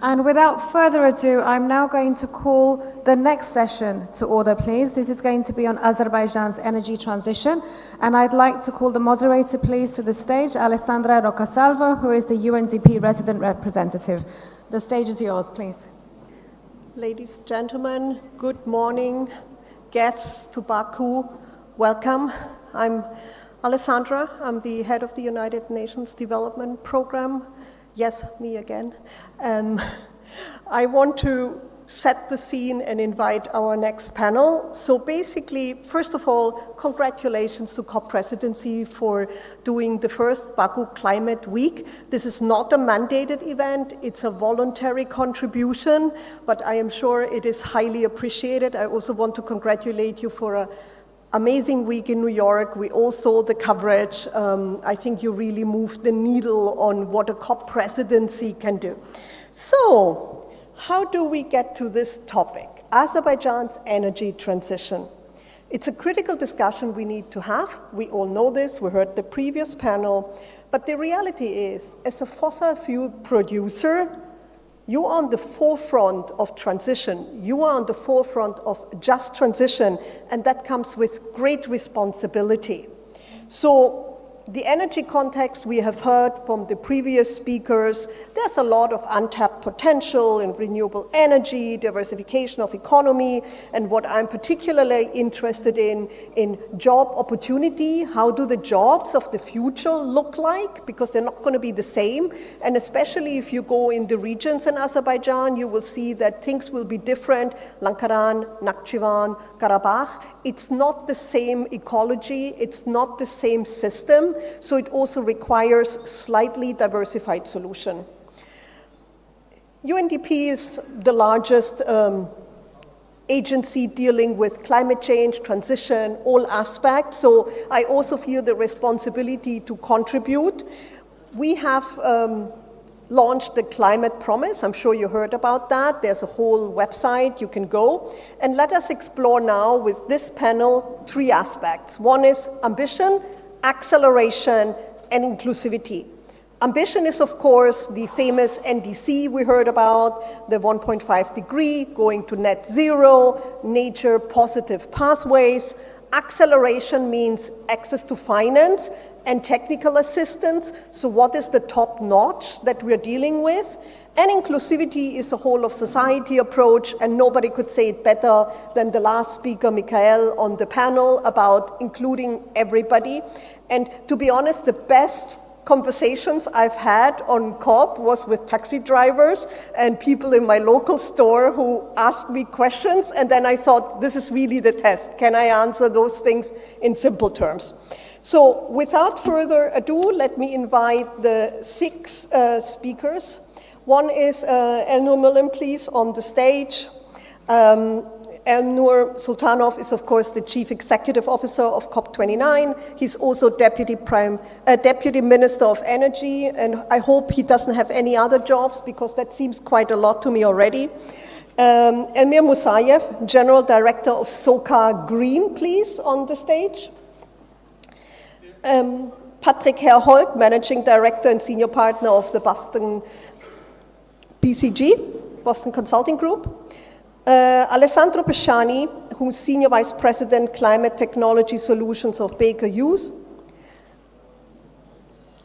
And without further ado, I'm now going to call the next session to order, please. This is going to be on Azerbaijan's energy transition. And I'd like to call the moderator, please, to the stage, Alessandra Rocasalvo, who is the UNDP resident representative. The stage is yours, please. Ladies and gentlemen, good morning. Guests to Baku, welcome. I'm Alessandra. I'm the head of the United Nations Development Program. Yes, me again. I want to set the scene and invite our next panel. So basically, first of all, congratulations to COP presidency for doing the first Baku Climate Week. This is not a mandated event, it's a voluntary contribution, but I am sure it is highly appreciated. I also want to congratulate you for an amazing week in New York. We all saw the coverage. I think you really moved the needle on what a COP presidency can do. So, how do we get to this topic? Azerbaijan's energy transition. It's a critical discussion we need to have. We all know this, we heard the previous panel, but the reality is, as a fossil fuel producer, you are on the forefront of transition. You are on the forefront of just transition, and that comes with great responsibility. So, the energy context we have heard from the previous speakers, there's a lot of untapped potential in renewable energy, diversification of economy, and what I'm particularly interested in job opportunity. How do the jobs of the future look like? Because they're not going to be the same. And especially if you go in the regions in Azerbaijan, you will see that things will be different. Lankaran, Nakhchivan, Karabakh. It's not the same ecology, it's not the same system, so it also requires slightly diversified solution. UNDP is the largest agency dealing with climate change, transition, all aspects, so I also feel the responsibility to contribute. We have launched the Climate Promise. I'm sure you heard about that. There's a whole website you can go. And let us explore now with this panel 3 aspects. One is ambition, acceleration, and inclusivity. Ambition is, of course, the famous NDC we heard about, the 1.5 degree, going to net zero, nature positive pathways. Acceleration means access to finance and technical assistance. So what is the top notch that we're dealing with? And inclusivity is a whole of society approach, and nobody could say it better than the last speaker, Michael, on the panel about including everybody. And to be honest, the best conversations I've had on COP was with taxi drivers and people in my local store who asked me questions, and then I thought, this is really the test. Can I answer those things in simple terms? So without further ado, let me invite the 6 speakers. One is Elnur Milim, please, on the stage. Elnur Sultanov is, of course, the Chief Executive Officer of COP29. He's also Deputy Minister of Energy, and I hope he doesn't have any other jobs, because that seems quite a lot to me already. Elmir Musayev, General Director of SOCAR Green, please, on the stage. Patrick Herholt, Managing Director and Senior Partner of the Boston BCG, Boston Consulting Group. Alessandro Pesciani, who's Senior Vice President, Climate Technology Solutions of Baker Hughes.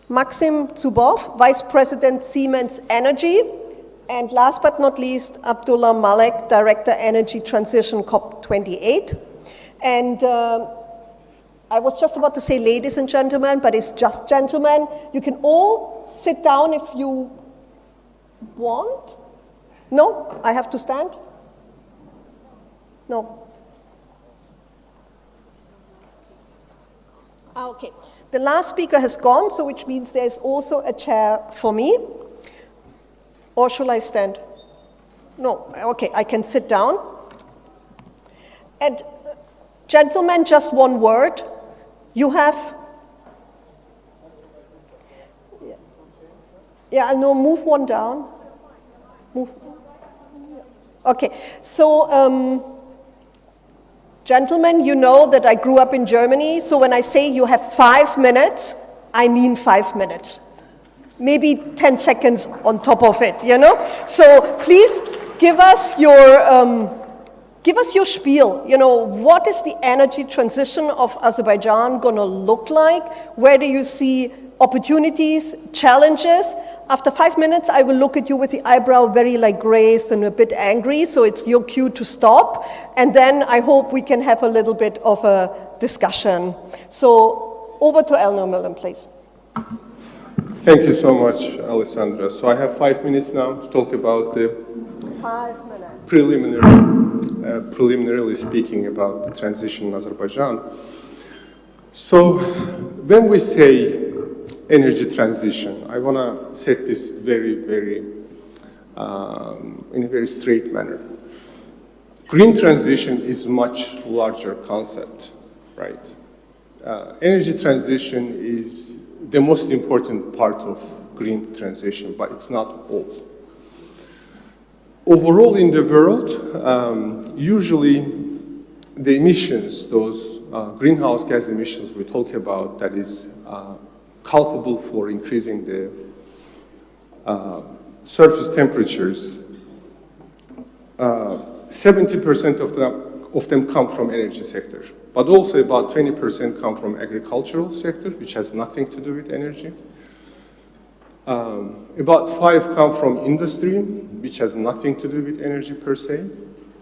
Maxim Zubov, Vice President, Siemens Energy. And last but not least, Abdullah Malek, Director, Energy Transition, COP28. And I was just about to say ladies and gentlemen, but it's just gentlemen. You can all sit down if you want. No? I have to stand? No. Okay. The last speaker has gone, so which means there's also a chair for me. Or shall I stand? No. Okay, I can sit down. And gentlemen, just one word. You have... Yeah, no, move one down. Move. Okay, so... Gentlemen, you know that I grew up in Germany, so when I say you have 5 minutes, I mean 5 minutes. maybe 10 seconds on top of it, you know? So please give us your spiel. You know, what is the energy transition of Azerbaijan going to look like? Where do you see opportunities, challenges? After 5 minutes, I will look at you with the eyebrow very like raised and a bit angry, so it's your cue to stop. And then I hope we can have a little bit of a discussion. So over to Elnor Millen, please. Thank you so much, Alessandra. So I have 5 minutes now to talk about the 5 minutes. preliminarily speaking about the transition in Azerbaijan. So when we say energy transition, I want to set this in a very straight manner. Green transition is a much larger concept, right? Energy transition is the most important part of green transition, but it's not all. Overall in the world, usually the emissions, those greenhouse gas emissions we talk about, that is culpable for increasing the surface temperatures, 70% of them come from energy sector, but also about 20% come from agricultural sector, which has nothing to do with energy. About 5 come from industry, which has nothing to do with energy per se,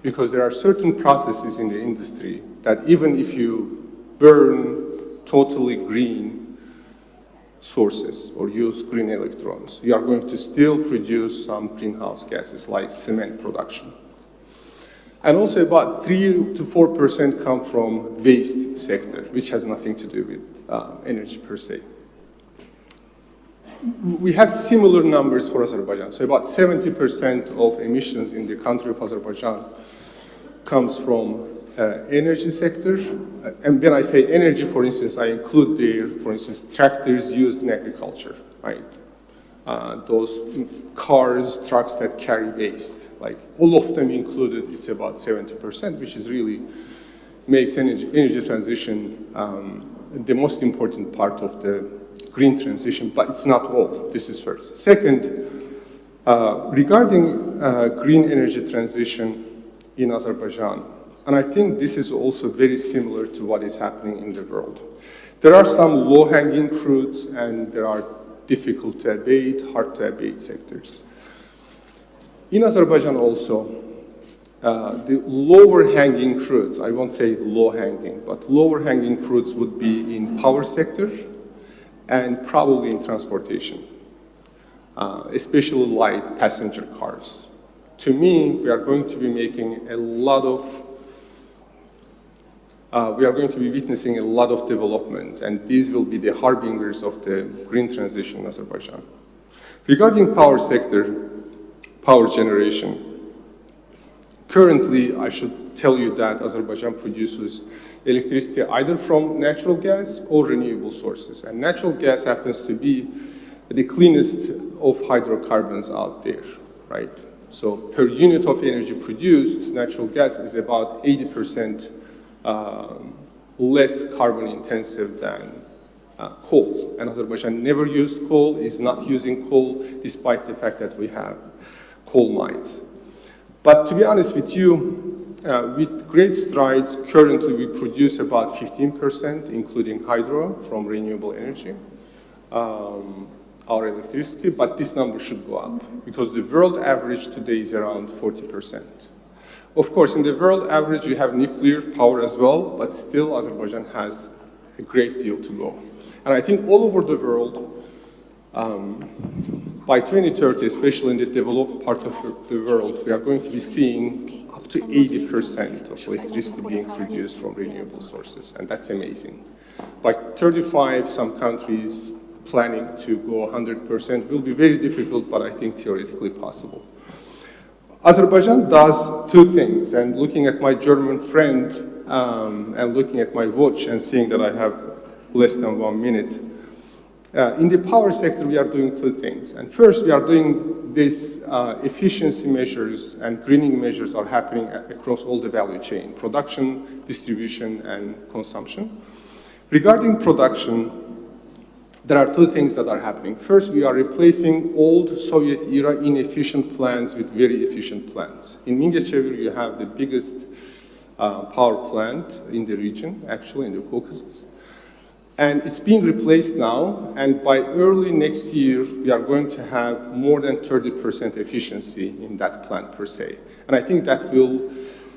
because there are certain processes in the industry that even if you burn totally green sources or use green electrons, you are going to still produce some greenhouse gases like cement production. And also about 3 to 4% come from waste sector, which has nothing to do with energy per se. We have similar numbers for Azerbaijan. So about 70% of emissions in the country of Azerbaijan comes from energy sector. And when I say energy, for instance, I include there, for instance, tractors used in agriculture, right? Those cars, trucks that carry waste, like all of them included, it's about 70%, which is really makes energy transition the most important part of the green transition, but it's not all. This is first. Second, regarding green energy transition in Azerbaijan, and I think this is also very similar to what is happening in the world. There are some low-hanging fruits and there are difficult to abate, hard to abate sectors. In Azerbaijan also, the lower-hanging fruits, I won't say low-hanging, but lower-hanging fruits would be in power sector and probably in transportation, especially light passenger cars. To me, we are going to be making a lot of, we are going to be witnessing a lot of developments, and these will be the harbingers of the green transition in Azerbaijan. Regarding power sector, power generation, currently, I should tell you that Azerbaijan produces electricity either from natural gas or renewable sources. And natural gas happens to be the cleanest of hydrocarbons out there, right? So per unit of energy produced, natural gas is about 80% less carbon intensive than coal. And Azerbaijan never used coal, is not using coal, despite the fact that we have coal mines. But to be honest with you, with great strides, currently we produce about 15%, including hydro, from renewable energy, our electricity, but this number should go up because the world average today is around 40%. Of course, in the world average, we have nuclear power as well, but still Azerbaijan has a great deal to go. And I think all over the world, by 2030, especially in the developed part of the world, we are going to be seeing up to 80% of electricity being produced from renewable sources, and that's amazing. By 35, some countries planning to go 100% will be very difficult, but I think theoretically possible. Azerbaijan does 2 things, and looking at my German friend and looking at my watch and seeing that I have less than 1 minute, in the power sector, we are doing 2 things. And first, we are doing this efficiency measures and greening measures are happening across all the value chain, production, distribution, and consumption. Regarding production, there are two things that are happening. First, we are replacing old Soviet-era inefficient plants with very efficient plants. In Mingechevir, you have the biggest power plant in the region, actually in the Caucasus. And it's being replaced now, and by early next year, we are going to have more than 30% efficiency in that plant per se. And I think that will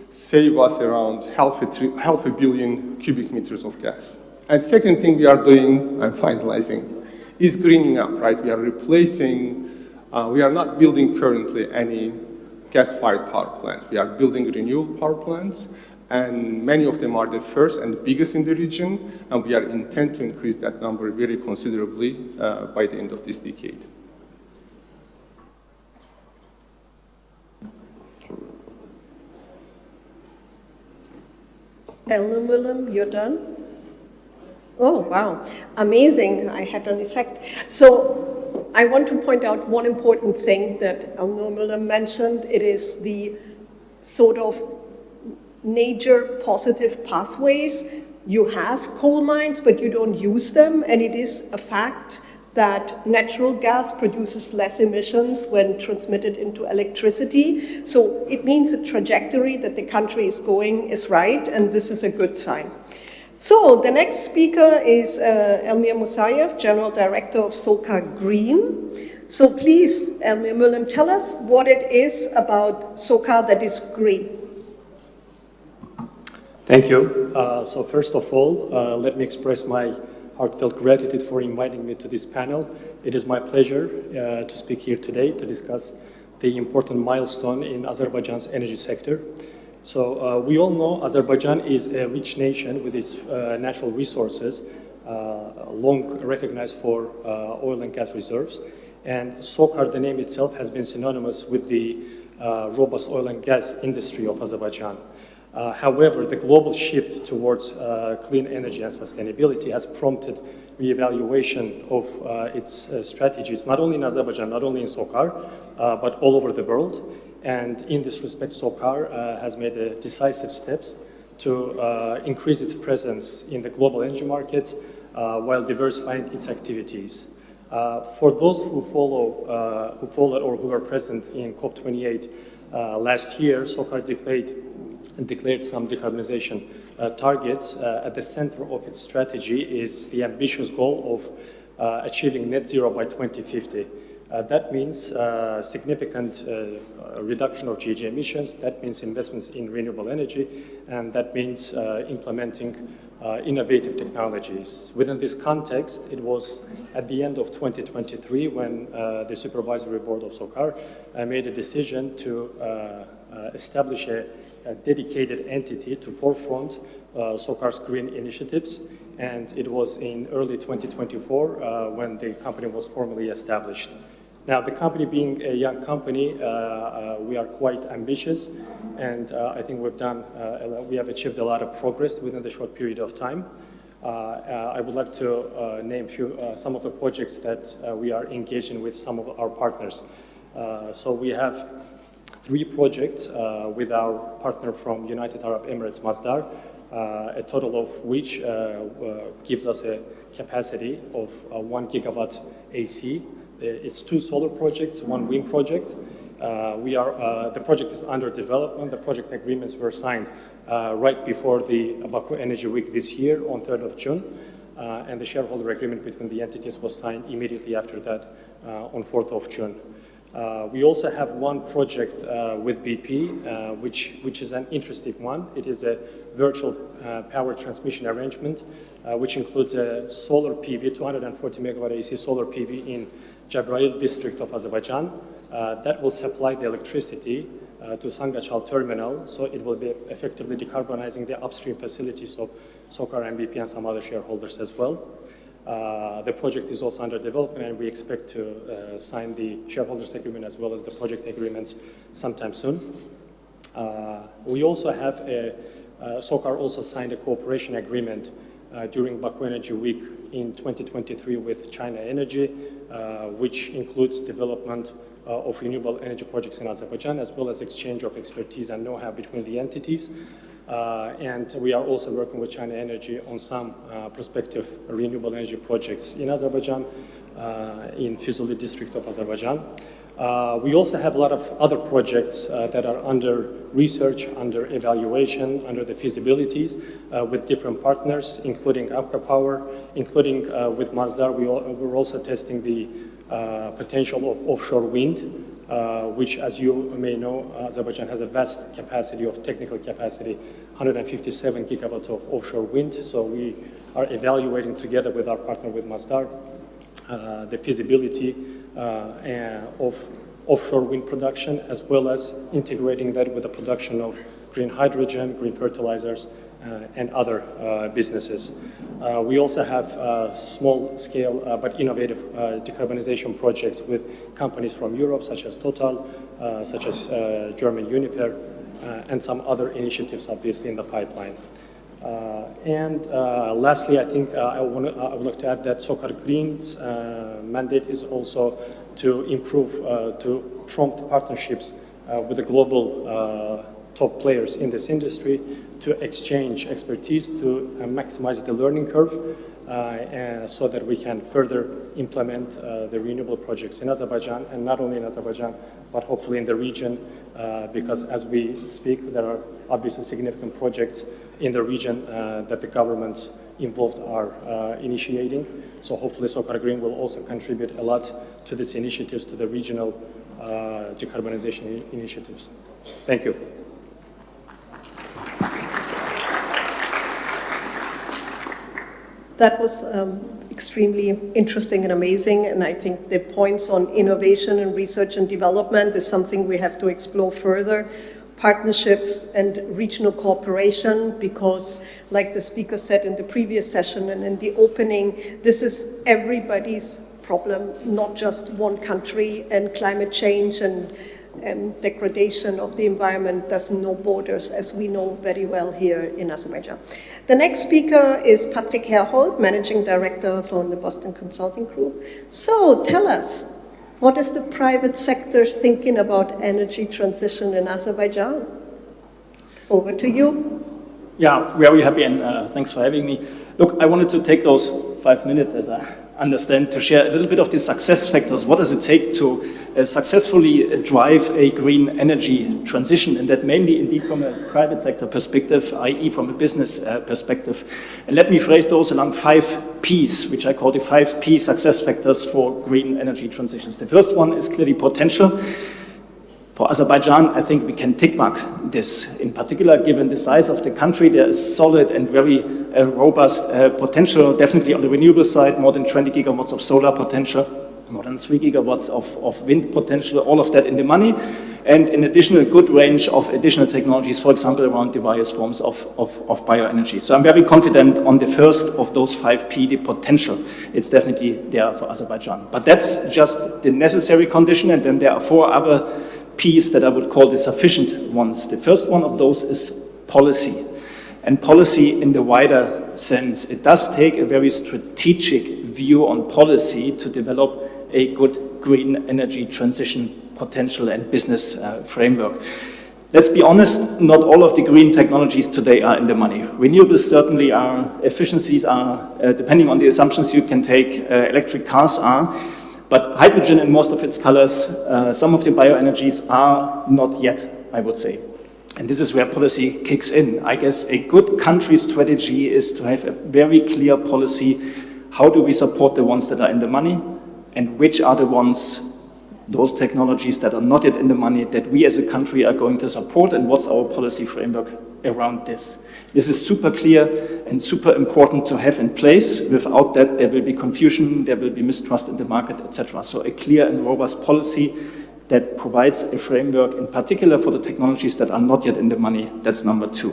save us around half a billion cubic meters of gas. And second thing we are doing, I'm finalizing, is greening up, right? We are replacing, we are not building currently any gas-fired power plants. We are building renewable power plants, and many of them are the first and the biggest in the region, and we are intent to increase that number very considerably by the end of this decade. Elmer Willem, you're done? Oh, wow. Amazing. I had an effect. So I want to point out one important thing that Elmer Willem mentioned. It is the sort of nature positive pathways. You have coal mines, but you don't use them. And it is a fact that natural gas produces less emissions when transmitted into electricity. So it means the trajectory that the country is going is right, and this is a good sign. So the next speaker is Elmir Musayev, General Director of SOCAR Green. So please, Elmir Mulim, tell us what it is about SOCAR that is green. Thank you. So first of all, let me express my heartfelt gratitude for inviting me to this panel. It is my pleasure to speak here today to discuss the important milestone in Azerbaijan's energy sector. So we all know Azerbaijan is a rich nation with its natural resources, long recognized for oil and gas reserves. And SOCAR, the name itself, has been synonymous with the robust oil and gas industry of Azerbaijan. However, the global shift towards clean energy and sustainability has prompted reevaluation of its strategies, not only in Azerbaijan, not only in SOCAR, but all over the world. And in this respect, SOCAR has made decisive steps to increase its presence in the global energy market while diversifying its activities. For those who followed or who were present in COP28 last year, SOCAR declared some decarbonization targets. At the center of its strategy is the ambitious goal of achieving net zero by 2050. That means significant reduction of GHG emissions, that means investments in renewable energy, and that means implementing innovative technologies. Within this context, it was at the end of 2023 when the Supervisory Board of SOCAR made a decision to establish a dedicated entity to forefront SOCAR's green initiatives, and it was in early 2024 when the company was formally established. Now, the company being a young company, we are quite ambitious, and I think we have achieved a lot of progress within the short period of time. I would like to name some of the projects that we are engaged in with some of our partners. So we have 3 projects with our partner from United Arab Emirates, Masdar, a total of which gives us a capacity of 1 gigawatt AC. It's 2 solar projects, 1 wind project. The project is under development. The project agreements were signed right before the Baku Energy Week this year on 3rd of June. And the shareholder agreement between the entities was signed immediately after that on 4th of June. We also have 1 project with BP, which is an interesting one. It is a virtual power transmission arrangement, which includes a solar PV, 240 megawatt AC solar PV in Jabrayil district of Azerbaijan. That will supply the electricity to Sangachal terminal, so it will be effectively decarbonizing the upstream facilities of SOCAR and BP and some other shareholders as well. The project is also under development, and we expect to sign the shareholders agreement as well as the project agreements sometime soon. We also have SOCAR also signed a cooperation agreement during Baku Energy Week in 2023 with China Energy, which includes development of renewable energy projects in Azerbaijan, as well as exchange of expertise and know-how between the entities. And we are also working with China Energy on some prospective renewable energy projects in Azerbaijan, in Fuzuli district of Azerbaijan. We also have a lot of other projects that are under research, under evaluation, under the feasibilities with different partners, including Apka Power, including with Masdar. We're also testing the potential of offshore wind, which, as you may know, Azerbaijan has a vast capacity of technical capacity, 157 gigawatts of offshore wind. So we are evaluating together with our partner with Masdar the feasibility of offshore wind production, as well as integrating that with the production of green hydrogen, green fertilizers, and other businesses. We also have small-scale but innovative decarbonization projects with companies from Europe, such as Total, such as German Uniper, and some other initiatives, obviously, in the pipeline. Lastly, I think I would like to add that Sokar Green's mandate is also to improve, to prompt partnerships with the global top players in this industry, to exchange expertise, to maximize the learning curve, so that we can further implement the renewable projects in Azerbaijan, and not only in Azerbaijan, but hopefully in the region, because as we speak, there are obviously significant projects in the region that the governments involved are initiating. So hopefully Sokar Green will also contribute a lot to these initiatives, to the regional decarbonization initiatives. Thank you. That was extremely interesting and amazing, and I think the points on innovation and research and development is something we have to explore further. Partnerships and regional cooperation, because like the speaker said in the previous session and in the opening, this is everybody's problem, not just one country, and climate change and degradation of the environment doesn't know borders, as we know very well here in Azerbaijan. The next speaker is Patrick Herhold, Managing Director from the Boston Consulting Group. So tell us, what is the private sector thinking about energy transition in Azerbaijan? Over to you. Yeah, very happy, and thanks for having me. Look, I wanted to take those 5 minutes, as I understand, to share a little bit of the success factors. What does it take to successfully drive a green energy transition, and that mainly indeed from a private sector perspective, i.e. from a business perspective. And let me phrase those along 5 Ps, which I call the 5 P success factors for green energy transitions. The first one is clearly potential. For Azerbaijan, I think we can tick mark this. In particular, given the size of the country, there is solid and very robust potential, definitely on the renewable side, more than 20 gigawatts of solar potential, more than 3 gigawatts of wind potential, all of that in the money, and in addition, a good range of additional technologies, for example, around the various forms of bioenergy. So I'm very confident on the first of those 5 P, the potential. It's definitely there for Azerbaijan. But that's just the necessary condition, and then there are 4 other P's that I would call the sufficient ones. The first one of those is policy. And policy in the wider sense. It does take a very strategic view on policy to develop a good green energy transition potential and business framework. Let's be honest, not all of the green technologies today are in the money. Renewables certainly are, efficiencies are, depending on the assumptions you can take, electric cars are. But hydrogen in most of its colors, some of the bioenergies are not yet, I would say. And this is where policy kicks in. I guess a good country strategy is to have a very clear policy. How do we support the ones that are in the money? And which are the ones, those technologies that are not yet in the money, that we as a country are going to support? And what's our policy framework around this? This is super clear and super important to have in place. Without that, there will be confusion, there will be mistrust in the market, etc. So a clear and robust policy that provides a framework, in particular for the technologies that are not yet in the money. That's number 2.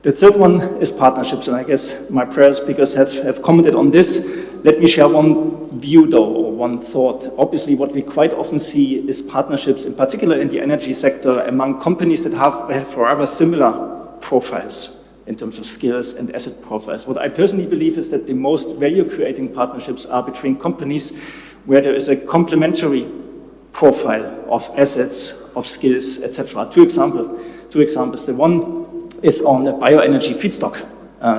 The third one is partnerships, and I guess my prior speakers have commented on this. Let me share one view, though, or one thought. Obviously, what we quite often see is partnerships, in particular in the energy sector, among companies that have rather similar profiles in terms of skills and asset profiles. What I personally believe is that the most value-creating partnerships are between companies where there is a complementary profile of assets, of skills, etc. Two examples. The one is on the bioenergy feedstock.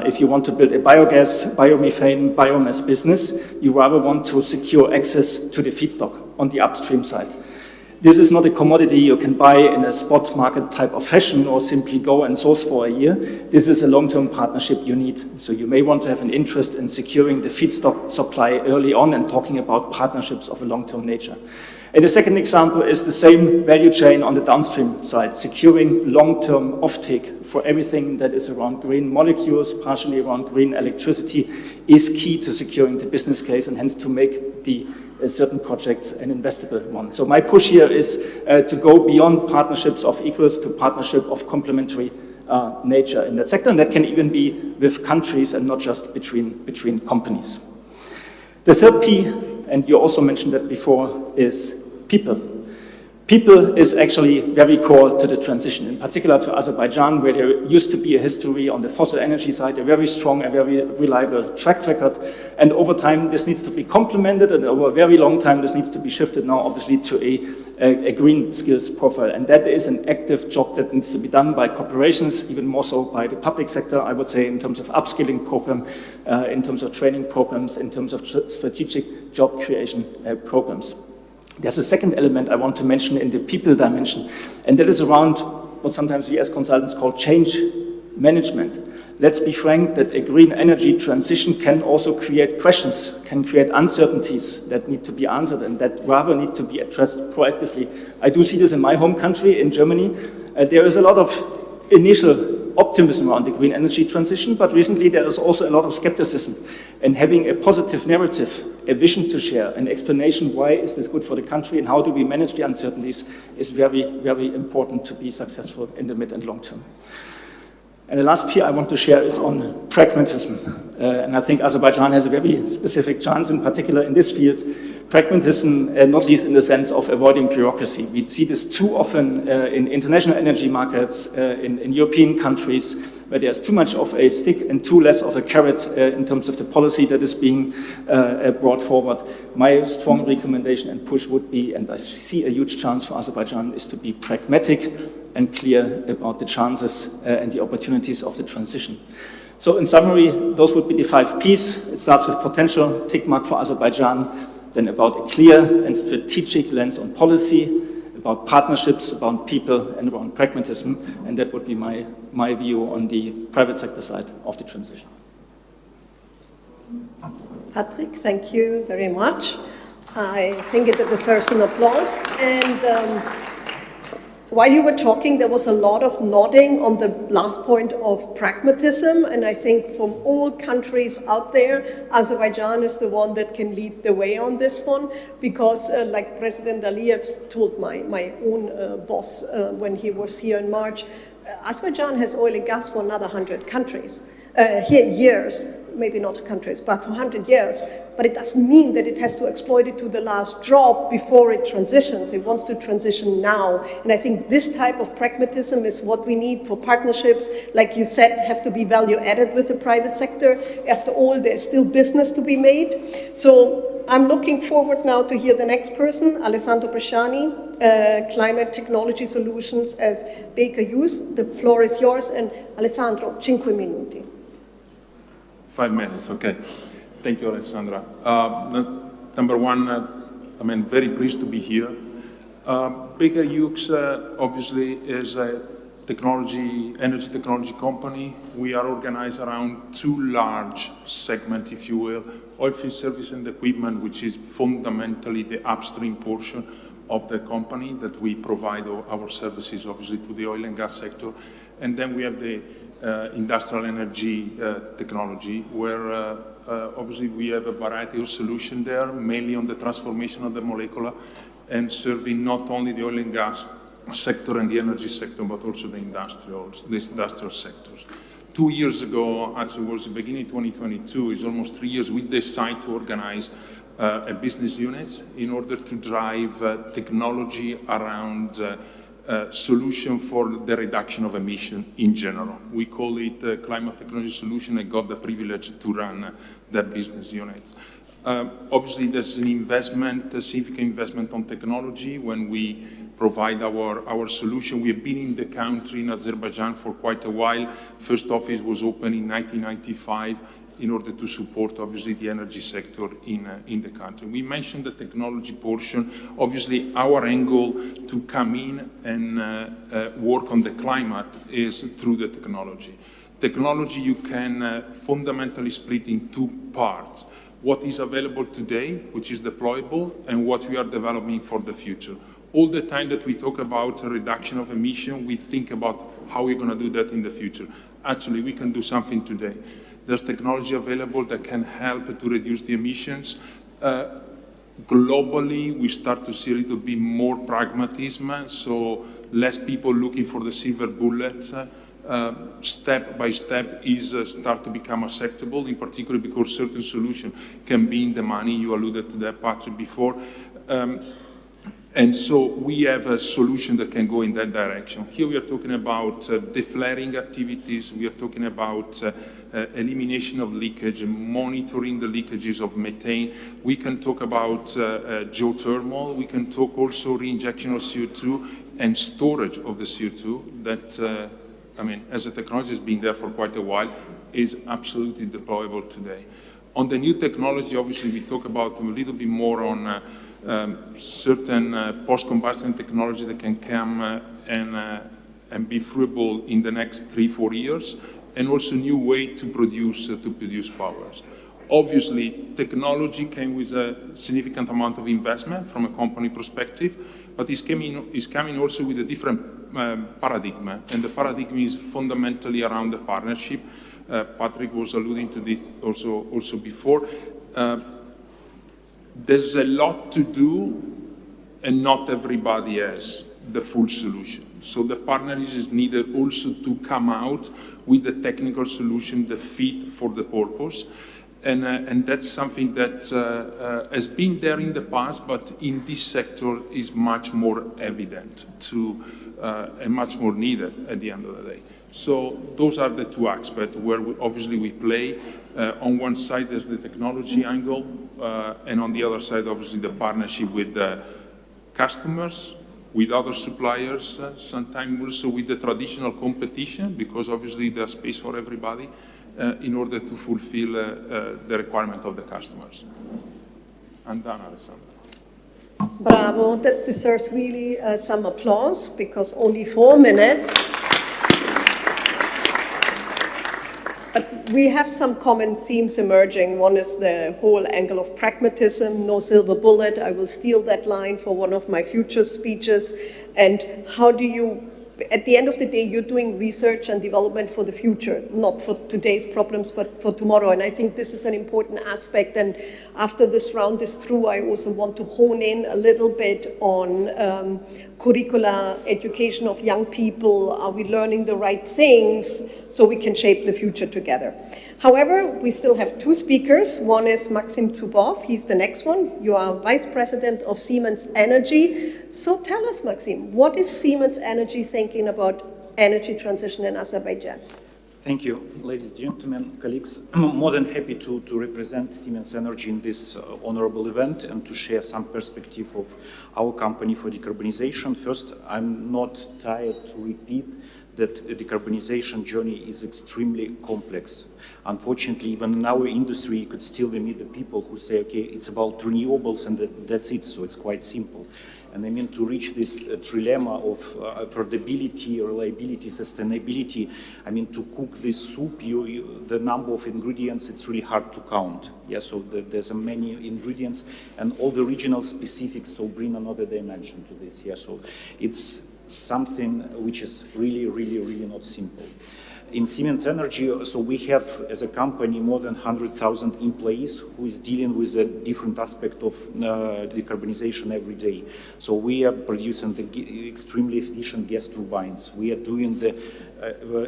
If you want to build a biogas, biomethane, biomass business, you rather want to secure access to the feedstock on the upstream side. This is not a commodity you can buy in a spot market type of fashion or simply go and source for a year. This is a long-term partnership you need. So you may want to have an interest in securing the feedstock supply early on and talking about partnerships of a long-term nature. And the second example is the same value chain on the downstream side, securing long-term offtake for everything that is around green molecules, partially around green electricity, is key to securing the business case and hence to make the certain projects an investable one. So my push here is to go beyond partnerships of equals to partnership of complementary nature in that sector, and that can even be with countries and not just between companies. The third P, and you also mentioned that before, is people. People is actually very core to the transition, in particular to Azerbaijan, where there used to be a history on the fossil energy side, a very strong and very reliable track record. And over time, this needs to be complemented, and over a very long time, this needs to be shifted now, obviously, to a green skills profile. And that is an active job that needs to be done by corporations, even more so by the public sector, I would say, in terms of upskilling program, in terms of training programs, in terms of strategic job creation programs. There's a second element I want to mention in the people dimension, and that is around what sometimes we as consultants call change management. Let's be frank that a green energy transition can also create questions, can create uncertainties that need to be answered and that rather need to be addressed proactively. I do see this in my home country, in Germany. There is a lot of initial optimism around the green energy transition, but recently there is also a lot of skepticism. And having a positive narrative, a vision to share, an explanation why is this good for the country and how do we manage the uncertainties is very, very important to be successful in the mid and long term. And the last P I want to share is on pragmatism. And I think Azerbaijan has a very specific chance, in particular in this field. Pragmatism, not least in the sense of avoiding bureaucracy. We see this too often in international energy markets, in European countries, where there's too much of a stick and too less of a carrot in terms of the policy that is being brought forward. My strong recommendation and push would be, and I see a huge chance for Azerbaijan, is to be pragmatic and clear about the chances and the opportunities of the transition. So in summary, those would be the 5 Ps. It starts with potential, tick mark for Azerbaijan, then about a clear and strategic lens on policy, about partnerships, about people, and around pragmatism, and that would be my view on the private sector side of the transition. Patrick, thank you very much. I think it deserves an applause. And while you were talking, there was a lot of nodding on the last point of pragmatism, and I think from all countries out there, Azerbaijan is the one that can lead the way on this one, because like President Aliyev told my own boss when he was here in March, Azerbaijan has oil and gas for another 100 countries, years. Maybe not countries, but for 100 years. But it doesn't mean that it has to exploit it to the last drop before it transitions. It wants to transition now. And I think this type of pragmatism is what we need for partnerships. Like you said, have to be value added with the private sector. After all, there's still business to be made. So I'm looking forward now to hear the next person, Alessandro Bresciani, Climate Technology Solutions at Baker Hughes. The floor is yours. And Alessandro, 5 minuti. 5 minutes, okay. Thank you, Alessandra. Number one, I'm very pleased to be here. Baker Hughes obviously is a energy technology company. We are organized around 2 large segments, if you will. Oilfield service and equipment, which is fundamentally the upstream portion of the company that we provide our services, obviously, to the oil and gas sector. And then we have the industrial energy technology, where obviously we have a variety of solutions there, mainly on the transformation of the molecular and serving not only the oil and gas sector and the energy sector, but also the industrial sectors. 2 years ago, actually it was the beginning of 2022, it's almost 3 years, we decided to organize a business unit in order to drive technology around solution for the reduction of emission in general. We call it Climate Technology Solution. I got the privilege to run that business unit. Obviously, there's an investment, a significant investment on technology when we provide our solution. We have been in the country, in Azerbaijan, for quite a while. First office was opened in 1995 in order to support, obviously, the energy sector in the country. We mentioned the technology portion. Obviously, our angle to come in and work on the climate is through the technology. Technology you can fundamentally split in two parts. What is available today, which is deployable, and what we are developing for the future. All the time that we talk about a reduction of emission, we think about how we're going to do that in the future. Actually, we can do something today. There's technology available that can help to reduce the emissions. Globally, we start to see a little bit more pragmatism, so less people looking for the silver bullet. Step by step start to become acceptable, in particular because certain solution can be in the money. You alluded to that, Patrick, before. And so we have a solution that can go in that direction. Here we are talking about deflaring activities. We are talking about elimination of leakage, monitoring the leakages of methane. We can talk about geothermal. We can talk also reinjection of CO2 and storage of the CO2 that, I mean, as a technology has been there for quite a while, is absolutely deployable today. On the new technology, obviously, we talk about a little bit more on certain post-combustion technology that can come and be fruitful in the next 3-4 years, and also new way to produce powers. Obviously, technology came with a significant amount of investment from a company perspective, but it's coming also with a different paradigm, and the paradigm is fundamentally around the partnership. Patrick was alluding to this also before. There's a lot to do, and not everybody has the full solution. So the partners is needed also to come out with the technical solution, the fit for the purpose. And that's something that has been there in the past, but in this sector is much more evident and much more needed at the end of the day. So those are the two aspects where obviously we play. On one side, there's the technology angle, and on the other side, obviously, the partnership with the customers, with other suppliers, sometimes also with the traditional competition, because obviously there's space for everybody in order to fulfill the requirement of the customers. I'm done, Alessandra. Bravo, that deserves really some applause, because only 4 minutes. But we have some common themes emerging. One is the whole angle of pragmatism, no silver bullet. I will steal that line for one of my future speeches. And how do you, at the end of the day, you're doing research and development for the future, not for today's problems, but for tomorrow. And I think this is an important aspect. And after this round is through, I also want to hone in a little bit on curricula, education of young people. Are we learning the right things so we can shape the future together? However, we still have 2 speakers. One is Maxim Zubov. He's the next one. You are Vice President of Siemens Energy. So tell us, Maxim, what is Siemens Energy thinking about energy transition in Azerbaijan? Thank you, ladies and gentlemen, colleagues. I'm more than happy to represent Siemens Energy in this honorable event and to share some perspective of our company for decarbonization. First, I'm not tired to repeat that the decarbonization journey is extremely complex. Unfortunately, even in our industry, you could still meet the people who say, okay, it's about renewables and that's it, so it's quite simple. And I mean, to reach this trilemma of affordability, reliability, sustainability, I mean, to cook this soup, the number of ingredients, it's really hard to count. Yeah, so there's many ingredients, and all the regional specifics will bring another dimension to this. Yeah, so it's something which is really, really, really not simple. In Siemens Energy, so we have, as a company, more than 100,000 employees who is dealing with a different aspect of decarbonization every day. So we are producing the extremely efficient gas turbines. We are doing the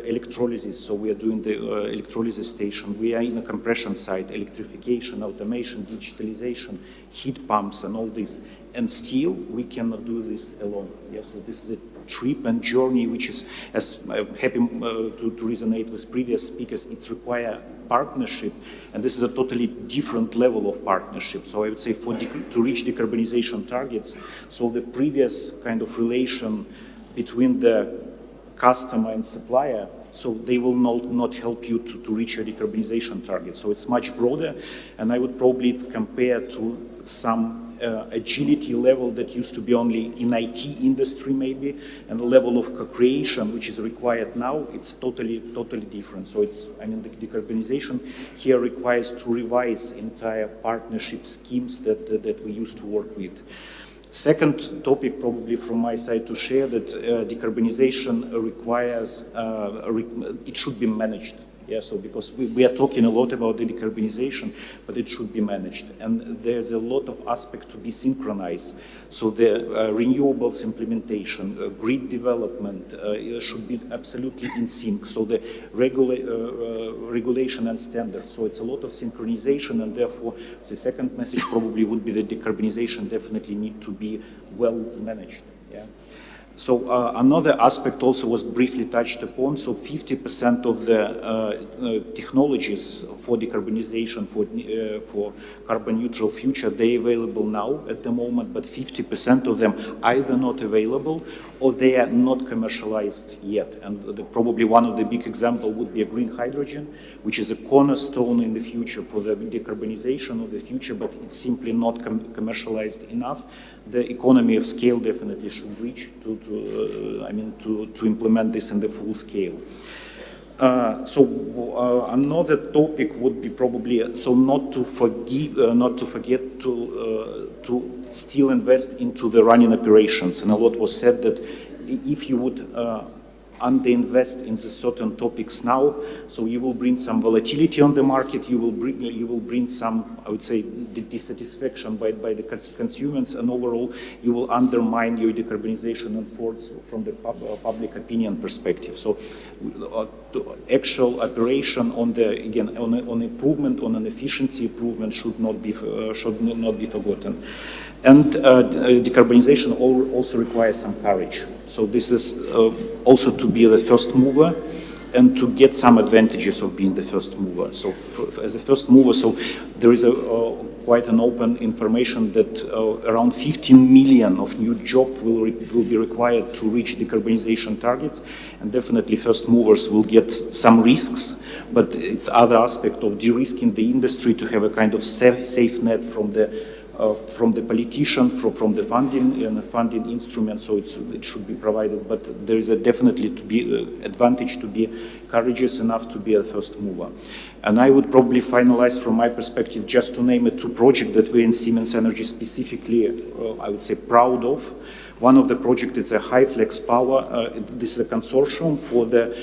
electrolysis, so we are doing the electrolysis station. We are in the compression side, electrification, automation, digitalization, heat pumps, and all this. And still, we cannot do this alone. Yeah, so this is a trip and journey which is, as I'm happy to resonate with previous speakers, it's require partnership, and this is a totally different level of partnership. So I would say to reach decarbonization targets, so the previous kind of relation between the customer and supplier, so they will not help you to reach your decarbonization target. So it's much broader, and I would probably compare to some agility level that used to be only in IT industry maybe, and the level of co-creation which is required now, it's totally different. So it's, I mean, the decarbonization here requires to revise entire partnership schemes that we used to work with. Second topic probably from my side to share that decarbonization requires, it should be managed. Yeah, so because we are talking a lot about the decarbonization, but it should be managed. And there's a lot of aspects to be synchronized. So the renewables implementation, grid development should be absolutely in sync. So the regulation and standards. So it's a lot of synchronization, and therefore the second message probably would be that decarbonization definitely need to be well managed. Yeah. So another aspect also was briefly touched upon. So 50% of the technologies for decarbonization, for carbon neutral future, they available now at the moment, but 50% of them either not available or they are not commercialized yet. And probably one of the big examples would be a green hydrogen, which is a cornerstone in the future for the decarbonization of the future, but it's simply not commercialized enough. The economy of scale definitely should reach to implement this in the full scale. So another topic would be probably not to forget to still invest into the running operations. And a lot was said that if you would underinvest in the certain topics now, so you will bring some volatility on the market, you will bring some, I would say, dissatisfaction by the consumers, and overall you will undermine your decarbonization efforts from the public opinion perspective. So actual operation on the, again, on improvement, on an efficiency improvement should not be forgotten. And decarbonization also requires some courage. So this is also to be the first mover and to get some advantages of being the first mover. So as a first mover, so there is quite an open information that around 15 million of new jobs will be required to reach decarbonization targets, and definitely first movers will get some risks, but it's other aspect of de-risking the industry to have a kind of safe net from the politician, from the funding and the funding instrument, so it should be provided. But there is definitely to be advantage to be courageous enough to be a first mover. And I would probably finalize from my perspective just to name 2 projects that we in Siemens Energy specifically, I would say, proud of. One of the projects is a high flex power. This is a consortium for the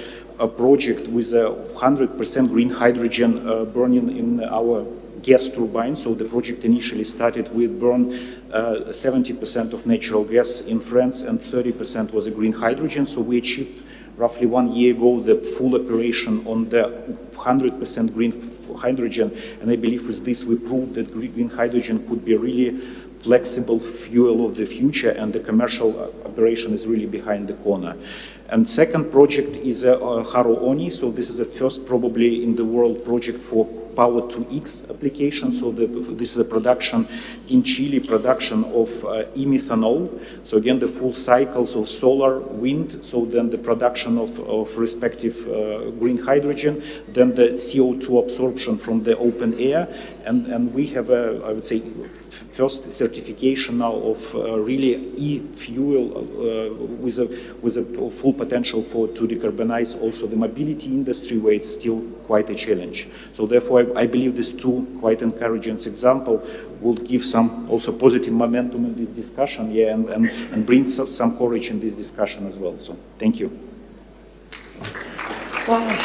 project with 100% green hydrogen burning in our gas turbine. So the project initially started with burn 70% of natural gas in France and 30% was a green hydrogen. So we achieved roughly 1 year ago the full operation on the 100% green hydrogen. And I believe with this we proved that green hydrogen could be really flexible fuel of the future, and the commercial operation is really behind the corner. And second project is Haro Oni. So this is the first probably in the world project for power to X application. So this is a production in Chile, production of e-methanol. So again, the full cycles of solar, wind, so then the production of respective green hydrogen, then the CO2 absorption from the open air. And we have I would say, first certification now of really e-fuel with a full potential to decarbonize also the mobility industry, where it's still quite a challenge. So therefore, I believe these 2 quite encouraging examples will give some also positive momentum in this discussion, yeah, and bring some courage in this discussion as well. So thank you. Wow.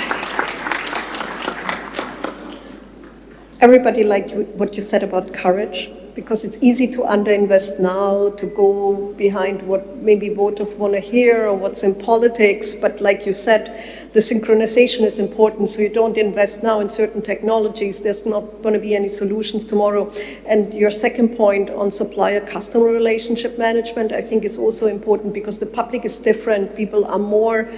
Everybody liked what you said about courage, because it's easy to underinvest now, to go behind what maybe voters want to hear or what's in politics. But like you said, the synchronization is important, so you don't invest now in certain technologies. There's not going to be any solutions tomorrow. And your second point on supplier-customer relationship management, I think is also important, because the public is different. People are more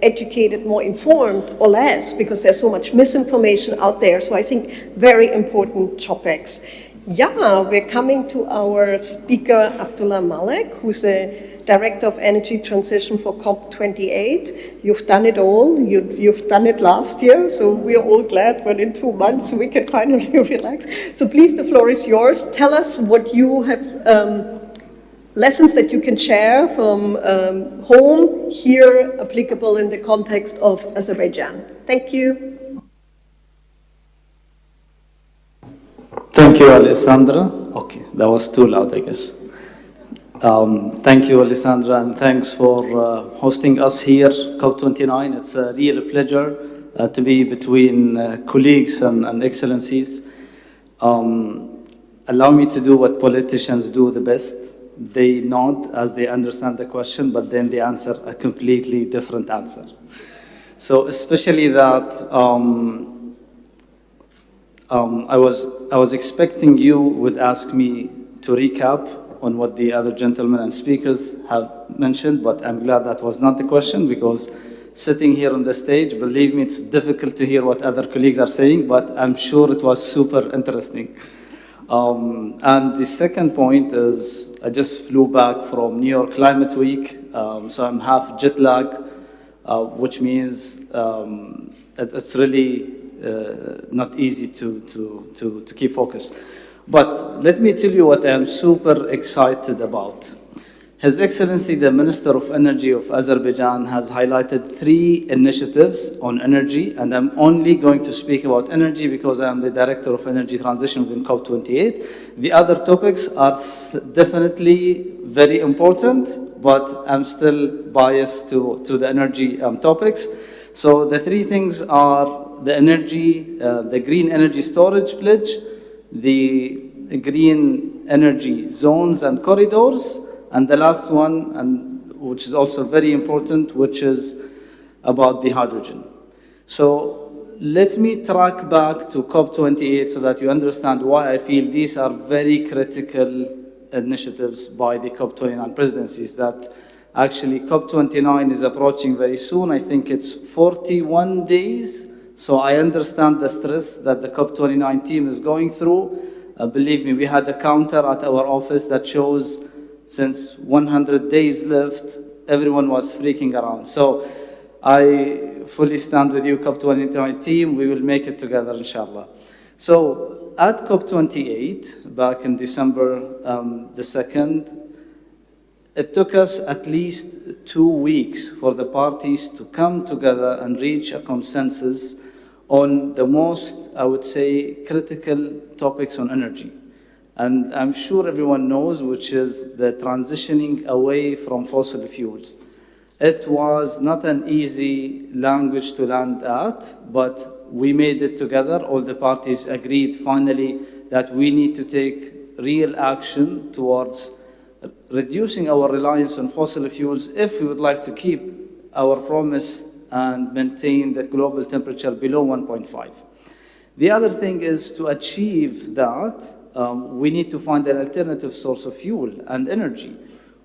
educated, more informed, or less, because there's so much misinformation out there. So I think very important topics. Yeah, we're coming to our speaker, Abdullah Malek, who's the Director of Energy Transition for COP28. You've done it all. You've done it last year, so we're all glad when in 2 months we can finally relax. So please, the floor is yours. Tell us what you have, lessons that you can share from home, here, applicable in the context of Azerbaijan. Thank you. Thank you, Alessandra. Okay, that was too loud, I guess. Thank you, Alessandra, and thanks for hosting us here, COP29. It's a real pleasure to be between colleagues and excellencies. Allow me to do what politicians do the best. They nod as they understand the question, but then they answer a completely different answer. So especially that I was expecting you would ask me to recap on what the other gentlemen and speakers have mentioned, but I'm glad that was not the question, because sitting here on the stage, believe me, it's difficult to hear what other colleagues are saying, but I'm sure it was super interesting. And the second point is, I just flew back from New York Climate Week, so I'm half jet lag, which means it's really not easy to keep focused. But let me tell you what I am super excited about. His Excellency, the Minister of Energy of Azerbaijan, has highlighted 3 initiatives on energy, and I'm only going to speak about energy because I am the Director of Energy Transition within COP28. The other topics are definitely very important, but I'm still biased to the energy topics. So the 3 things are the energy, the green energy storage pledge, the green energy zones and corridors, and the last one, and which is also very important, which is about the hydrogen. So let me track back to COP28 so that you understand why I feel these are very critical initiatives by the COP29 presidencies. That actually COP29 is approaching very soon. I think it's 41 days. So I understand the stress that the COP29 team is going through. Believe me, we had a counter at our office that shows since 100 days left, everyone was freaking around. So I fully stand with you, COP29 team. We will make it together, inshallah. So at COP28, back in December the 2nd, it took us at least 2 weeks for the parties to come together and reach a consensus on the most, I would say, critical topics on energy. And I'm sure everyone knows, which is the transitioning away from fossil fuels. It was not an easy language to land at, but we made it together. All the parties agreed finally that we need to take real action towards reducing our reliance on fossil fuels if we would like to keep our promise and maintain the global temperature below 1.5. The other thing is, to achieve that, we need to find an alternative source of fuel and energy,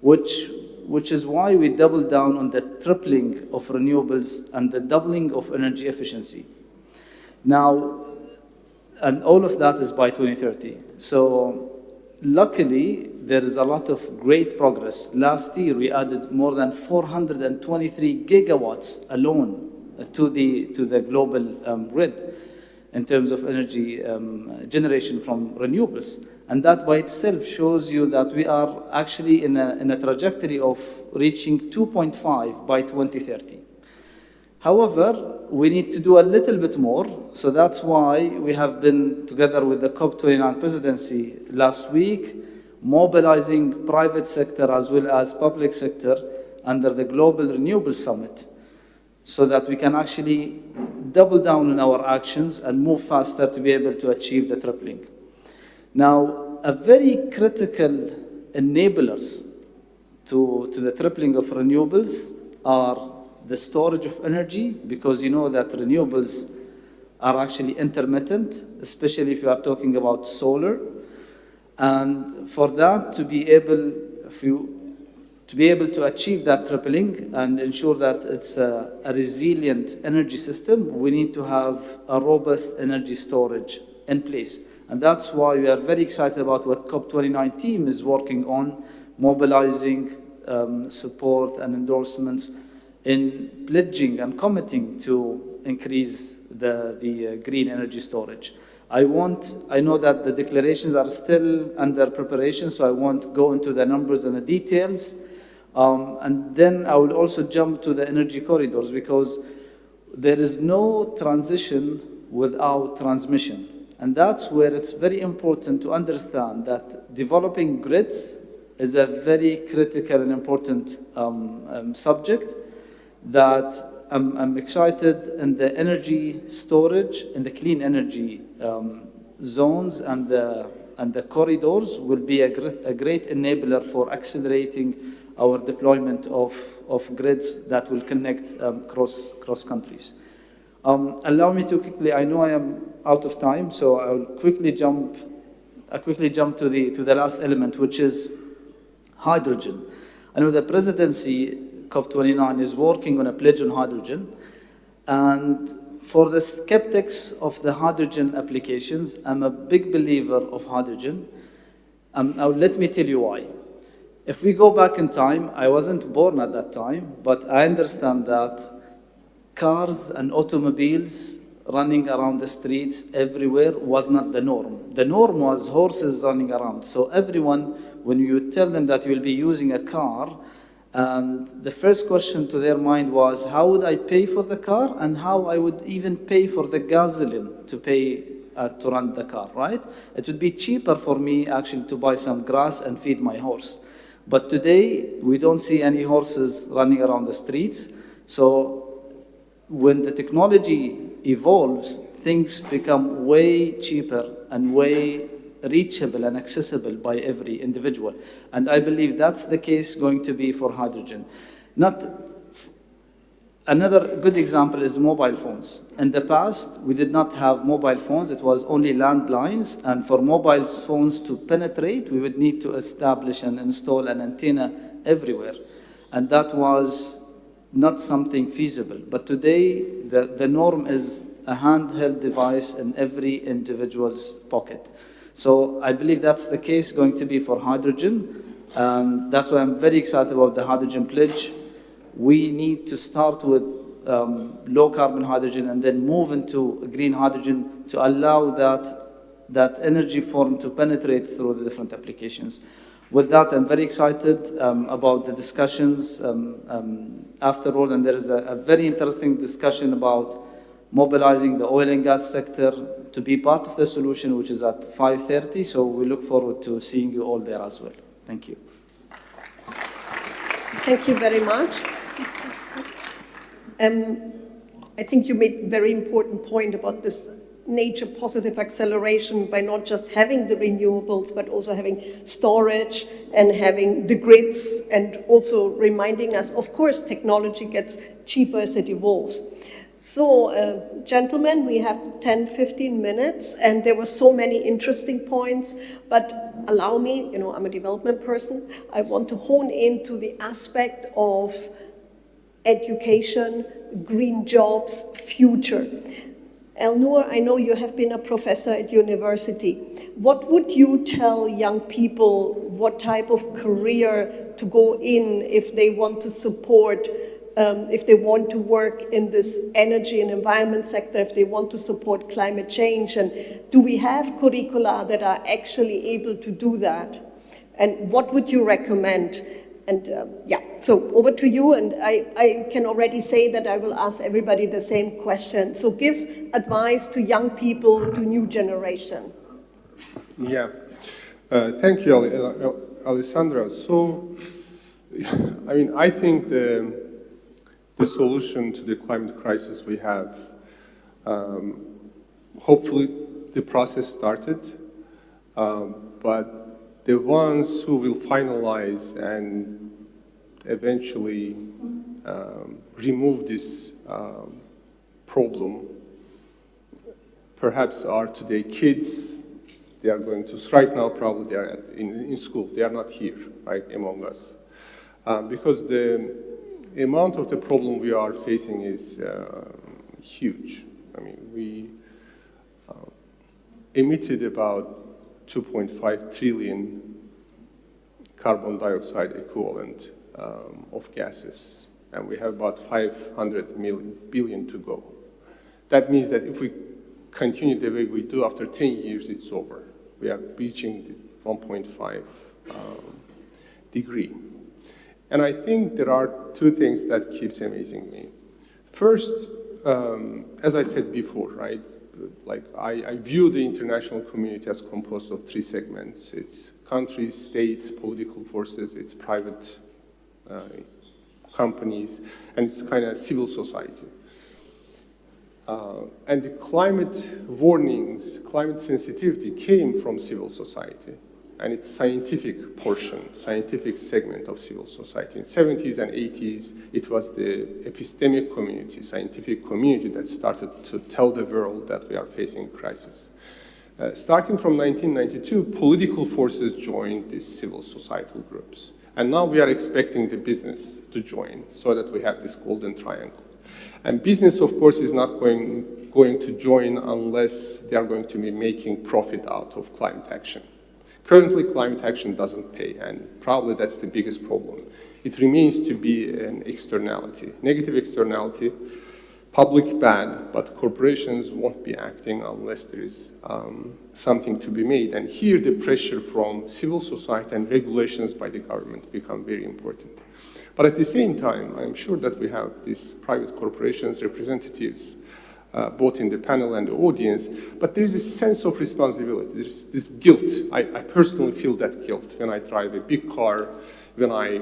which is why we doubled down on the tripling of renewables and the doubling of energy efficiency. Now, and all of that is by 2030. So luckily, there is a lot of great progress. Last year, we added more than 423 gigawatts alone to the global grid in terms of energy generation from renewables. And that by itself shows you that we are actually in a trajectory of reaching 2.5 by 2030. However, we need to do a little bit more. So that's why we have been together with the COP29 presidency last week, mobilizing private sector as well as public sector under the Global Renewable Summit, so that we can actually double down on our actions and move faster to be able to achieve the tripling. Now, a very critical enablers to the tripling of renewables are the storage of energy, because you know that renewables are actually intermittent, especially if you are talking about solar. And for that to be able, to be able to achieve that tripling and ensure that it's a resilient energy system, we need to have a robust energy storage in place. And that's why we are very excited about what COP29 team is working on, mobilizing support and endorsements in pledging and committing to increase the green energy storage. I know that the declarations are still under preparation, so I won't go into the numbers and the details. And then I will also jump to the energy corridors, because there is no transition without transmission. And that's where it's very important to understand that developing grids is a very critical and important subject that I'm excited in the energy storage, in the clean energy zones and the corridors will be a great enabler for accelerating our deployment of grids that will connect cross countries. Allow me to quickly, I know I am out of time, so I'll quickly jump to the last element, which is hydrogen. I know the presidency, COP29, is working on a pledge on hydrogen. And for the skeptics of the hydrogen applications, I'm a big believer of hydrogen. Now let me tell you why. If we go back in time, I wasn't born at that time, but I understand that cars and automobiles running around the streets everywhere was not the norm. The norm was horses running around. So everyone, when you tell them that you will be using a car, the first question to their mind was, how would I pay for the car, and how I would even pay for the gasoline to run the car, right? It would be cheaper for me actually to buy some grass and feed my horse. But today, we don't see any horses running around the streets. So when the technology evolves, things become way cheaper and way reachable and accessible by every individual. And I believe that's the case going to be for hydrogen. Another good example is mobile phones. In the past, we did not have mobile phones. It was only landlines. And for mobile phones to penetrate, we would need to establish and install an antenna everywhere. And that was not something feasible. But today, the norm is a handheld device in every individual's pocket. So I believe that's the case going to be for hydrogen. That's why I'm very excited about the hydrogen pledge. We need to start with low carbon hydrogen and then move into green hydrogen to allow that energy form to penetrate through the different applications. With that, I'm very excited about the discussions after all, and there is a very interesting discussion about mobilizing the oil and gas sector to be part of the solution, which is at 5:30. So we look forward to seeing you all there as well. Thank you. Thank you very much. I think you made a very important point about this nature positive acceleration by not just having the renewables, but also having storage and having the grids, and also reminding us, of course, technology gets cheaper as it evolves. So, gentlemen, we have 10, 15 minutes, and there were so many interesting points, but allow me, I'm a development person, I want to hone into the aspect of education, green jobs, future. Elnur, I know you have been a professor at university. What would you tell young people what type of career to go in if they want to support, if they want to work in this energy and environment sector, if they want to support climate change? And do we have curricula that are actually able to do that? And what would you recommend? And so over to you, and I can already say that I will ask everybody the same question. So give advice to young people, to new generation. Yeah, thank you, Alessandra. So, I think the solution to the climate crisis we have, hopefully the process started, but the ones who will finalize and eventually remove this problem perhaps are today kids. They are going to, right now probably they are in school, they are not here, right, among us. because the amount of the problem we are facing is huge. I mean, we emitted about 2.5 trillion carbon dioxide equivalent of gases, and we have about 500 billion to go. That means that if we continue the way we do, after 10 years, it's over. We are reaching the 1.5 degree. And I think there are two things that keeps amazing me. First, as I said before, right, like I view the international community as composed of three segments. It's countries, states, political forces, it's private companies, and it's kind of civil society. And the climate warnings, climate sensitivity came from civil society, and it's scientific portion, scientific segment of civil society. In 70s and 80s, it was the epistemic community, scientific community that started to tell the world that we are facing a crisis. Starting from 1992, political forces joined these civil societal groups. And now we are expecting the business to join so that we have this golden triangle. And business, of course, is not going to join unless they are going to be making profit out of climate action. Currently, climate action doesn't pay, and probably that's the biggest problem. It remains to be an externality, negative externality, public bad, but corporations won't be acting unless there is something to be made. And here the pressure from civil society and regulations by the government become very important. But at the same time, I'm sure that we have these private corporations representatives, both in the panel and the audience, but there is a sense of responsibility. There's this guilt. I personally feel that guilt when I drive a big car, when I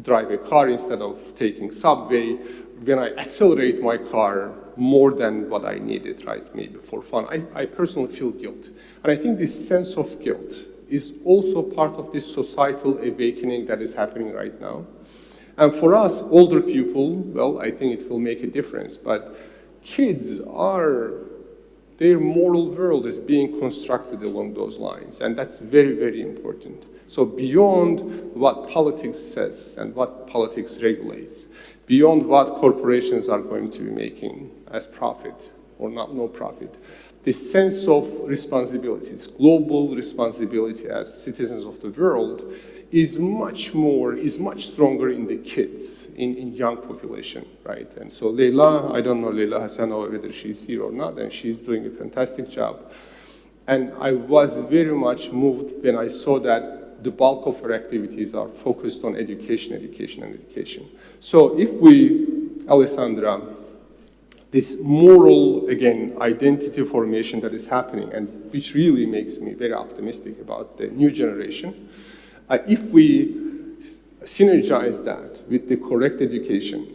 drive a car instead of taking subway, when I accelerate my car more than what I needed, right, maybe for fun. I personally feel guilt. And I think this sense of guilt is also part of this societal awakening that is happening right now. And for us, older people, well, I think it will make a difference. But kids their moral world is being constructed along those lines. And that's very, very important. So beyond what politics says and what politics regulates, beyond what corporations are going to be making as profit or no profit, this sense of responsibility, this global responsibility as citizens of the world is much stronger in the kids, in young population, right? And so Leila, I don't know Leila Hassanova, whether she's here or not, and she's doing a fantastic job. And I was very much moved when I saw that the bulk of our activities are focused on education, education, and education. So if we, Alessandra, this moral, again, identity formation that is happening, and which really makes me very optimistic about the new generation, if we synergize that with the correct education,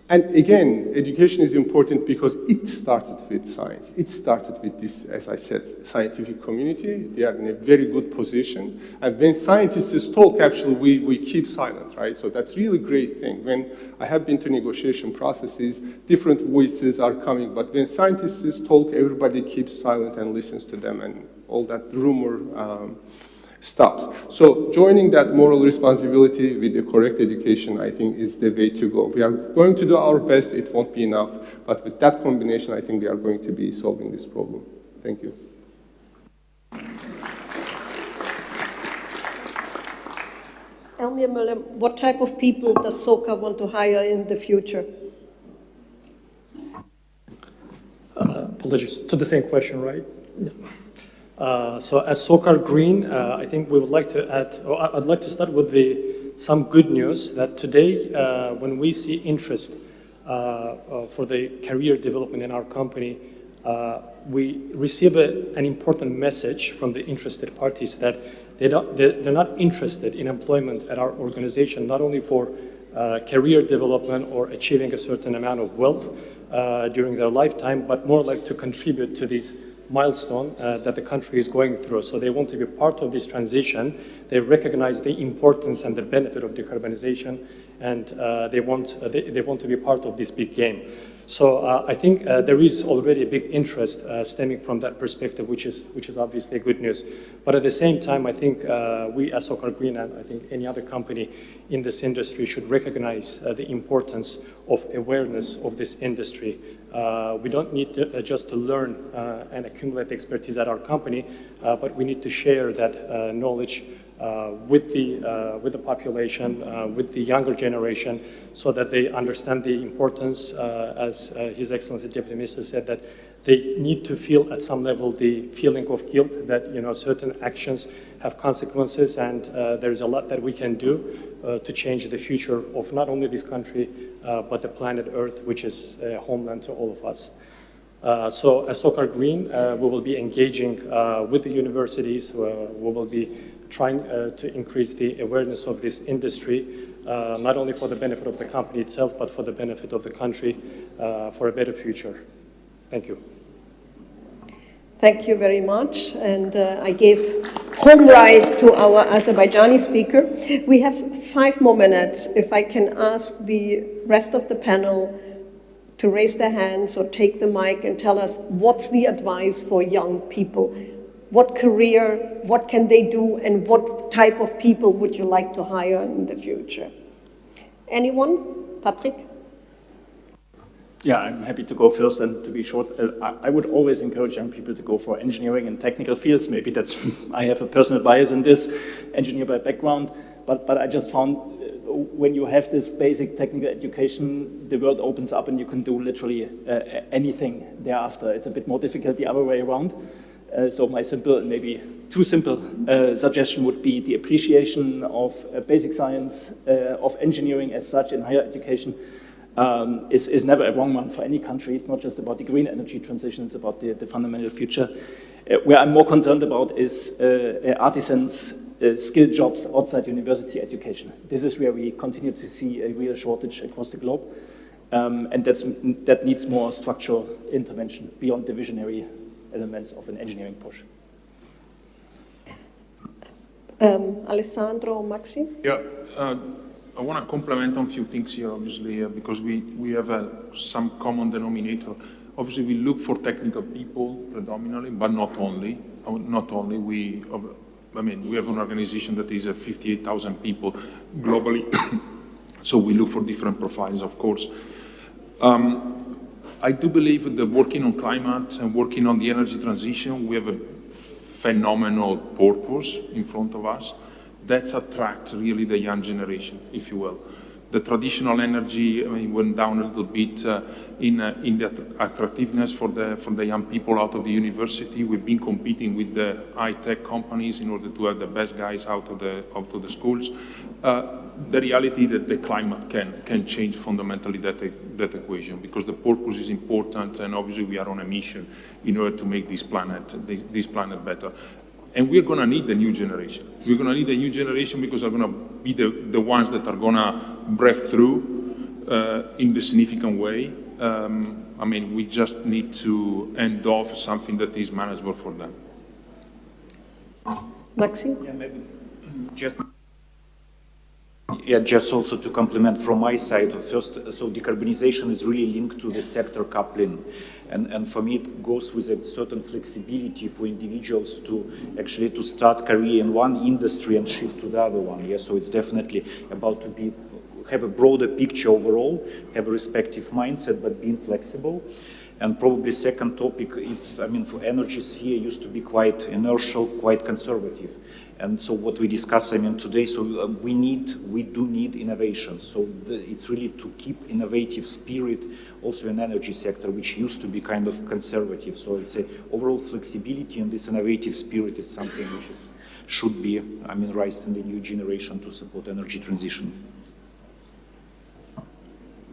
and again, education is important because it started with science. It started with this, as I said, scientific community. They are in a very good position. And when scientists talk, actually, we keep silent, right? So that's really a great thing. When I have been to negotiation processes, different voices are coming. But when scientists talk, everybody keeps silent and listens to them, and all that rumor stops. So joining that moral responsibility with the correct education, I think, is the way to go. We are going to do our best. It won't be enough. But with that combination, I think we are going to be solving this problem. Thank you. Elmir Müller, what type of people does SOCA want to hire in the future? Apologies. To the same question, right? No. So as SOCAR Green, I think we would like to add, or I'd like to start with some good news that today, when we see interest for the career development in our company, we receive an important message from the interested parties that they're not interested in employment at our organization, not only for career development or achieving a certain amount of wealth during their lifetime, but more like to contribute to these milestone that the country is going through. So they want to be part of this transition. They recognize the importance and the benefit of decarbonization, and they want to be part of this big game. So I think there is already a big interest stemming from that perspective, which is obviously good news. But at the same time, I think we as SOCAR Green, and I think any other company in this industry, should recognize the importance of awareness of this industry. We don't need just to learn and accumulate expertise at our company, but we need to share that knowledge with the population, with the younger generation, so that they understand the importance, as His Excellency Deputy Minister said, that they need to feel at some level the feeling of guilt that certain actions have consequences, and there is a lot that we can do to change the future of not only this country but the planet Earth, which is a homeland to all of us. So as SOCAR Green, we will be engaging with the universities. We will be trying to increase the awareness of this industry, not only for the benefit of the company itself, but for the benefit of the country, for a better future. Thank you. Thank you very much. And I gave home right to our Azerbaijani speaker. We have 5 more minutes. If I can ask the rest of the panel to raise their hands or take the mic and tell us what's the advice for young people. What career, what can they do, and what type of people would you like to hire in the future? Anyone? Patrick? Yeah, I'm happy to go first, and to be short, I would always encourage young people to go for engineering and technical fields. Maybe that's, I have a personal bias in this, engineer by background, but I just found when you have this basic technical education, the world opens up and you can do literally anything thereafter. It's a bit more difficult the other way around. So my simple, maybe too simple suggestion would be the appreciation of basic science, of engineering as such in higher education is never a wrong one for any country. It's not just about the green energy transition, it's about the fundamental future. Where I'm more concerned about is artisans, skilled jobs outside university education. This is where we continue to see a real shortage across the globe. And that needs more structural intervention beyond the visionary elements of an engineering push. Alessandro, Maxi? Yeah, I want to comment on a few things here, obviously, because we have some common denominator. Obviously, we look for technical people predominantly, but not only. Not only. We have an organization that is 58,000 people globally, so we look for different profiles, of course. I do believe that working on climate and working on the energy transition, we have a phenomenal purpose in front of us that attracts really the young generation, if you will. The traditional energy went down a little bit in the attractiveness for the young people out of the university. We've been competing with the high-tech companies in order to have the best guys out of the schools. The reality that the climate can change fundamentally that equation, because the purpose is important, and obviously we are on a mission in order to make this planet better. And we're going to need the new generation. We're going to need a new generation because they're going to be the ones that are going to break through in the significant way. We just need to end off something that is manageable for them. Maxi? Yeah, maybe just also to complement from my side. First, so decarbonization is really linked to the sector coupling. And for me, it goes with a certain flexibility for individuals to actually to start career in one industry and shift to the other one. Yeah, so it's definitely about to have a broader picture overall, have a respective mindset, but being flexible. And probably second topic, for energy sphere used to be quite inertial, quite conservative. And so what we discuss, today, so we do need innovation. So it's really to keep innovative spirit also in energy sector, which used to be kind of conservative. So it's a overall flexibility, and this innovative spirit is something which should be, raised in the new generation to support energy transition.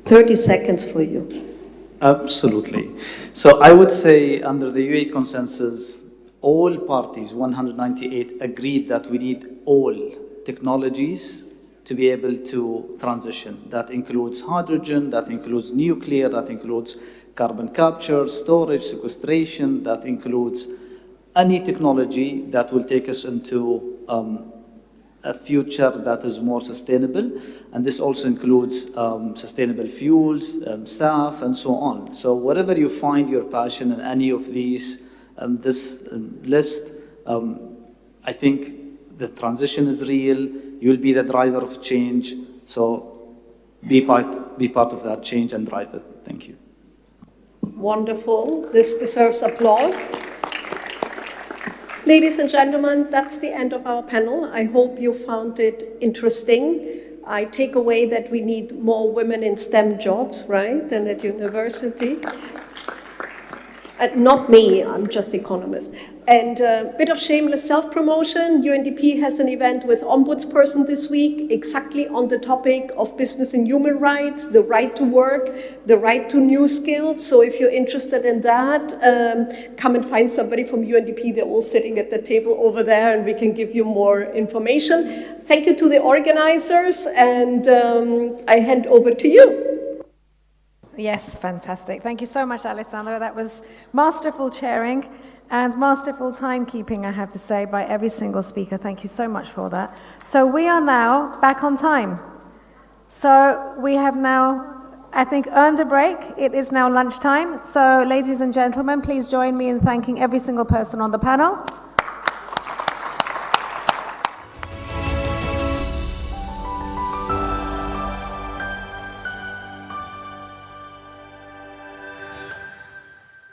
30 seconds for you. Absolutely. So I would say under the UAE consensus, all parties, 198, agreed that we need all technologies to be able to transition. That includes hydrogen, that includes nuclear, that includes carbon capture, storage, sequestration, that includes any technology that will take us into a future that is more sustainable, and this also includes sustainable fuels, SAF, and so on. So whatever you find your passion in any of these, this list, I think the transition is real. You'll be the driver of change. So be part of that change and drive it. Thank you. Wonderful. This deserves applause. Ladies and gentlemen, that's the end of our panel. I hope you found it interesting. I take away that we need more women in STEM jobs, right, than at university. Not me, I'm just economist. And a bit of shameless self-promotion. UNDP has an event with Ombudsperson this week, exactly on the topic of business and human rights, the right to work, the right to new skills. So if you're interested in that, come and find somebody from UNDP. They're all sitting at the table over there, and we can give you more information. Thank you to the organizers, and I hand over to you. Yes, fantastic. Thank you so much, Alessandra. That was masterful chairing and masterful timekeeping, I have to say, by every single speaker. Thank you so much for that. So we are now back on time. So we have now, I think, earned a break. It is now lunchtime. So ladies and gentlemen, please join me in thanking every single person on the panel.